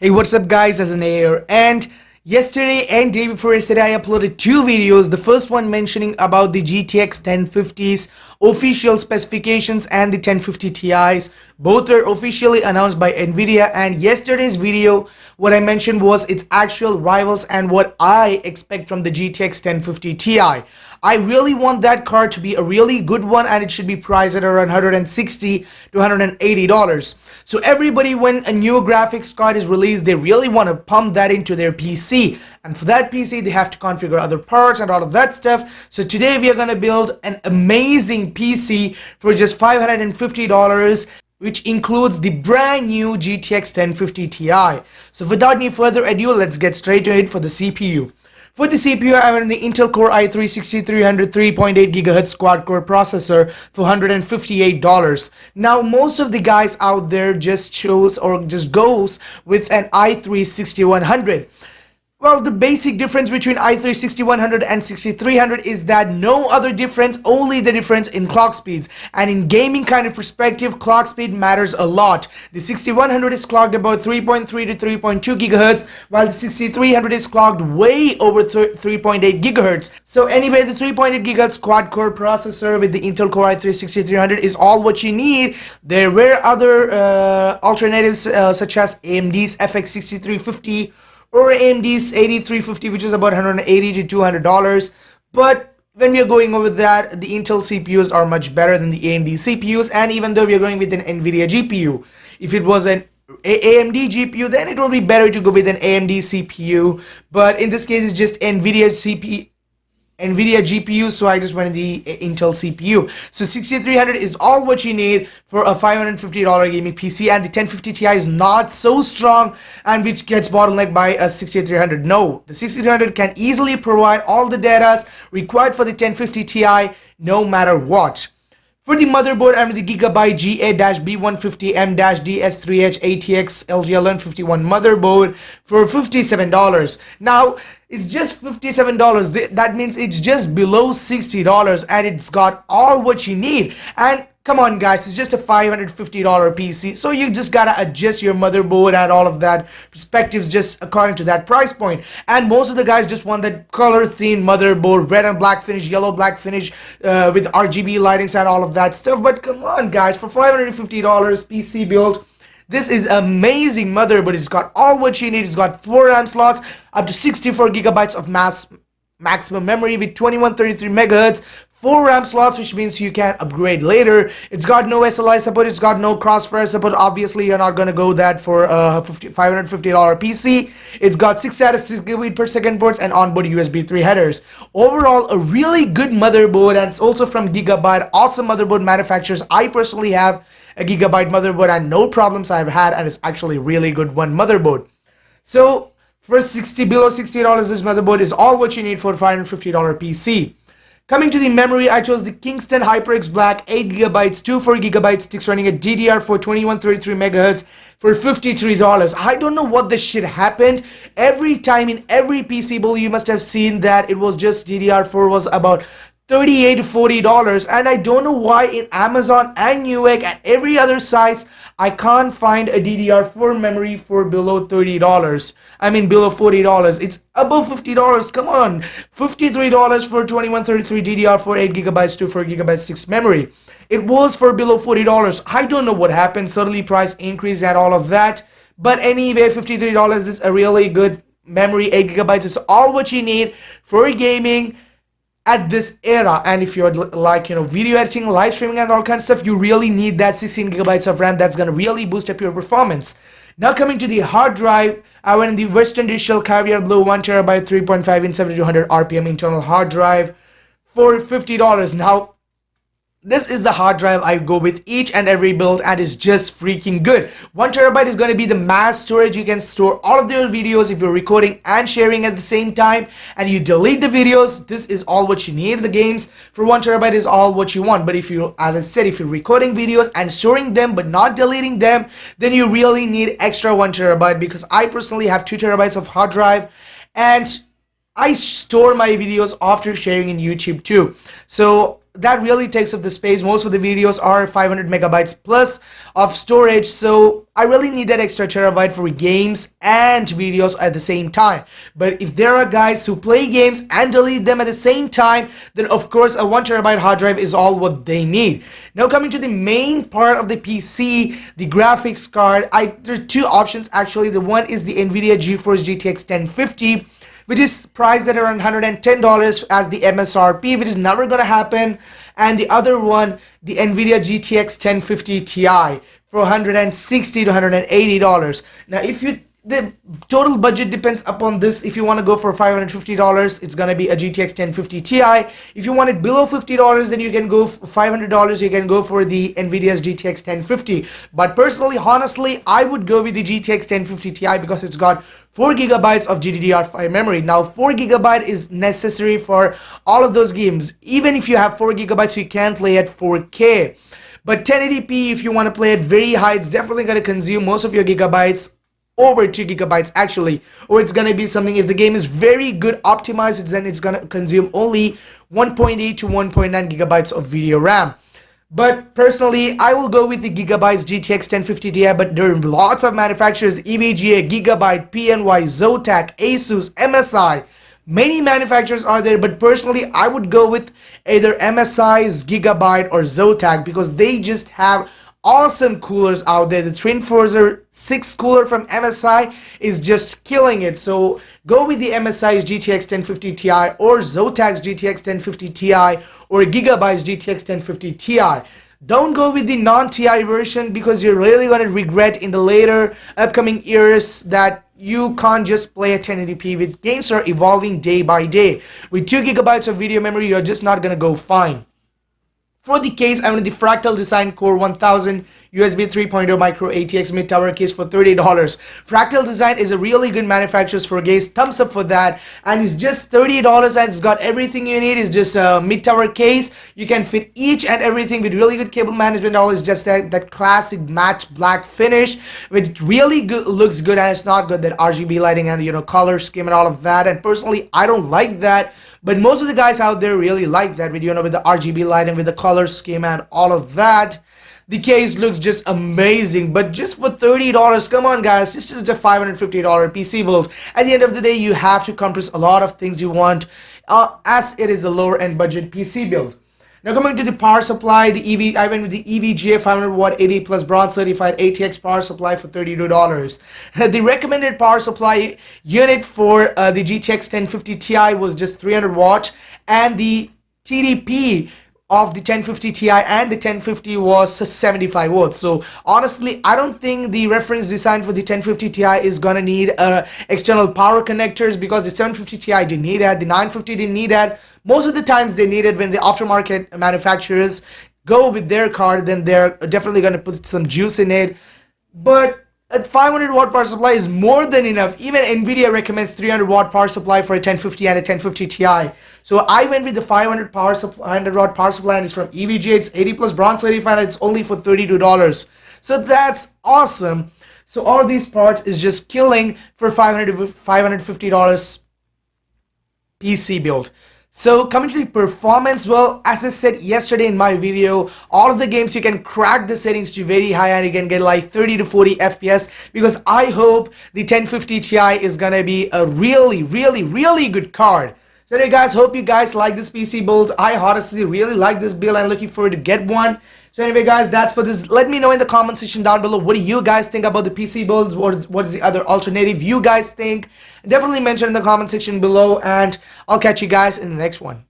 Hey, what's up guys, as an here, and yesterday and day before yesterday I uploaded two videos. The first one mentioning about the GTX 1050's official specifications and the 1050 Ti's. Both are officially announced by Nvidia, and yesterday's video what I mentioned was its actual rivals and what I expect from the GTX 1050 Ti. I really want that card to be a really good one, and it should be priced at around $160 to $180. So everybody, when a new graphics card is released, they really want to pump that into their PC, and for that PC they have to configure other parts and all of that stuff. So today we are going to build an amazing PC for just $550, which includes the brand new GTX 1050 Ti. So without any further ado, let's get straight to it for the CPU. For the CPU, I have the Intel Core i3-6300 3.8 GHz quad-core processor for $158. Now, most of the guys out there just chose or just goes with an i3-6100. Well, the basic difference between i3-6100 and 6300 is that no other difference, only the difference in clock speeds. And in gaming kind of perspective, clock speed matters a lot. The 6100 is clocked about 3.3 to 3.2 gigahertz, while the 6300 is clocked way over 3.8 gigahertz. So anyway, the 3.8 gigahertz quad-core processor with the Intel Core i3-6300 is all what you need. There were other alternatives such as AMD's FX 6350 or AMD's 8350, which is about $180 to $200. But when we are going over that, the Intel CPUs are much better than the AMD CPUs, and even though we are going with an NVIDIA GPU, if it was an AMD GPU, then it will be better to go with an AMD CPU. But in this case, it's just NVIDIA GPU, so I just went the Intel CPU. So 6300 is all what you need for a $550 gaming PC, and the 1050 Ti is not so strong and which gets bottlenecked by a 6300. No, the 6300 can easily provide all the data required for the 1050 Ti no matter what. For the motherboard, I'm the Gigabyte GA-B150M-DS3H ATX LGL151 motherboard for $57. Now, it's just $57. That means it's just below $60, and it's got all what you need. And come on guys, it's just a $550 PC, so you just gotta adjust your motherboard and all of that perspectives just according to that price point. And most of the guys just want that color themed motherboard, red and black finish, yellow black finish with RGB lightings and all of that stuff. But come on guys, for $550 PC build, this is amazing motherboard. It's got all what you need. It's got 4 RAM slots, up to 64 gigabytes of maximum memory with 2133 megahertz, 4 RAM slots, which means you can upgrade later. It's got no SLI support, it's got no crossfire support. Obviously, you're not gonna go that for a $550 PC. It's got 6 out of 6 gigabit per second ports and onboard USB 3 headers. Overall, a really good motherboard, and it's also from Gigabyte. Awesome motherboard manufacturers. I personally have a Gigabyte motherboard, and no problems I've had, and it's actually really good one motherboard. So for below $60, this motherboard is all what you need for a $550 PC. Coming to the memory, I chose the Kingston HyperX Black 8GB, 24GB sticks running at DDR4 2133 MHz for $53. I don't know what this shit happened. Every time in every PC build, you must have seen that it was just DDR4 was about $38 to $40, and I don't know why in Amazon and Newegg and every other sites I can't find a DDR4 memory for below $30. I mean below $40. It's above $50. Come on, $53 for 2133 DDR4 8GB to 4GB 6 memory. It was for below $40. I don't know what happened. Suddenly price increase and all of that. But anyway, $53 this is a really good memory. 8GB is all what you need for gaming at this era. And if you're like, video editing, live streaming and all kinds of stuff, you really need that 16GB of RAM. That's gonna really boost up your performance. Now coming to the hard drive, I went in the Western Digital Caviar Blue 1TB 3.5 in 7200 RPM internal hard drive for $50. Now, this is the hard drive I go with each and every build, and it's just freaking good. 1TB is going to be the mass storage. You can store all of your videos if you're recording and sharing at the same time, and you delete the videos. This is all what you need. The games for 1TB is all what you want. But if you, as I said, if you're recording videos and storing them but not deleting them, then you really need extra 1TB, because I personally have 2TB of hard drive, and I store my videos after sharing in YouTube too. So that really takes up the space. Most of the videos are 500 megabytes plus of storage, so I really need that extra terabyte for games and videos at the same time. But if there are guys who play games and delete them at the same time, then of course a 1 terabyte hard drive is all what they need. Now coming to the main part of the PC, the graphics card, there are two options actually. The one is the NVIDIA GeForce GTX 1050, which is priced at around $110 as the MSRP, which is never gonna happen. And the other one, the NVIDIA GTX 1050 Ti for $160 to $180. Now, the total budget depends upon this. If you want to go for $550, it's gonna be a GTX 1050 Ti. If you want it below $50, then you can go for $500. You can go for the NVIDIA's GTX 1050. But personally, honestly, I would go with the GTX 1050 Ti because it's got 4 gigabytes of GDDR5 memory. Now 4 gigabyte is necessary for all of those games. Even if you have 4 gigabytes, you can't play at 4K. But 1080p, if you want to play it very high, it's definitely going to consume most of your gigabytes, over 2 gigabytes actually. Or it's going to be something, if the game is very good optimized, then it's going to consume only 1.8 to 1.9 gigabytes of video RAM. But personally, I will go with the Gigabyte's GTX 1050 Ti, but there are lots of manufacturers: EVGA, Gigabyte, PNY, Zotac, Asus, MSI. Many manufacturers are there, but personally, I would go with either MSI's, Gigabyte, or Zotac because they just have awesome coolers out there. The Twin Forza 6 cooler from MSI is just killing it. So go with the MSI's GTX 1050 Ti or Zotac's GTX 1050 Ti or Gigabyte's GTX 1050 Ti. Don't go with the non-Ti version because you're really going to regret in the later upcoming years that you can't just play at 1080p. With games are evolving day by day. With 2 gigabytes of video memory, you're just not going to go fine. For the case, I'm with the Fractal Design Core 1000 USB 3.0 MicroATX mid-tower case for $30. Fractal Design is a really good manufacturer for Guyz. Thumbs up for that. And it's just $30 and it's got everything you need. It's just a mid-tower case. You can fit each and everything with really good cable management. All is just that classic matte black finish, which really good, looks good, and it's not good that RGB lighting and color scheme and all of that. And personally, I don't like that. But most of the guys out there really like that with with the RGB lighting, with the color scheme and all of that. The case looks just amazing, but just for $30, come on guys, this is just a $550 PC build. At the end of the day, you have to compress a lot of things you want, as it is a lower end budget PC build. Now coming to the power supply, I went with the EVGA 500 watt 80 plus bronze certified ATX power supply for $32. The recommended power supply unit for the GTX 1050 Ti was just 300 watts, and the TDP of the 1050 Ti and the 1050 was 75 watts. So honestly, I don't think the reference design for the 1050 Ti is gonna need external power connectors, because the 750 Ti didn't need that, the 950 didn't need that. Most of the times they need it when the aftermarket manufacturers go with their card, then they're definitely gonna put some juice in it. But a 500 watt power supply is more than enough. Even Nvidia recommends 300 watt power supply for a 1050 and a 1050 Ti. So I went with the 500 watt power supply, and it's from EVGA. It's 80 plus bronze certified, and it's only for $32. So that's awesome. So all these parts is just killing for $550 PC build. So coming to the performance, well, as I said yesterday in my video, all of the games you can crack the settings to very high and you can get like 30 to 40 FPS, because I hope the 1050 Ti is gonna be a really good card. So anyway guys, hope you guys like this PC build. I honestly really like this build and looking forward to get one. So anyway guys, that's for this. Let me know in the comment section down below, what do you guys think about the PC build? What is the other alternative you guys think? Definitely mention in the comment section below, and I'll catch you guys in the next one.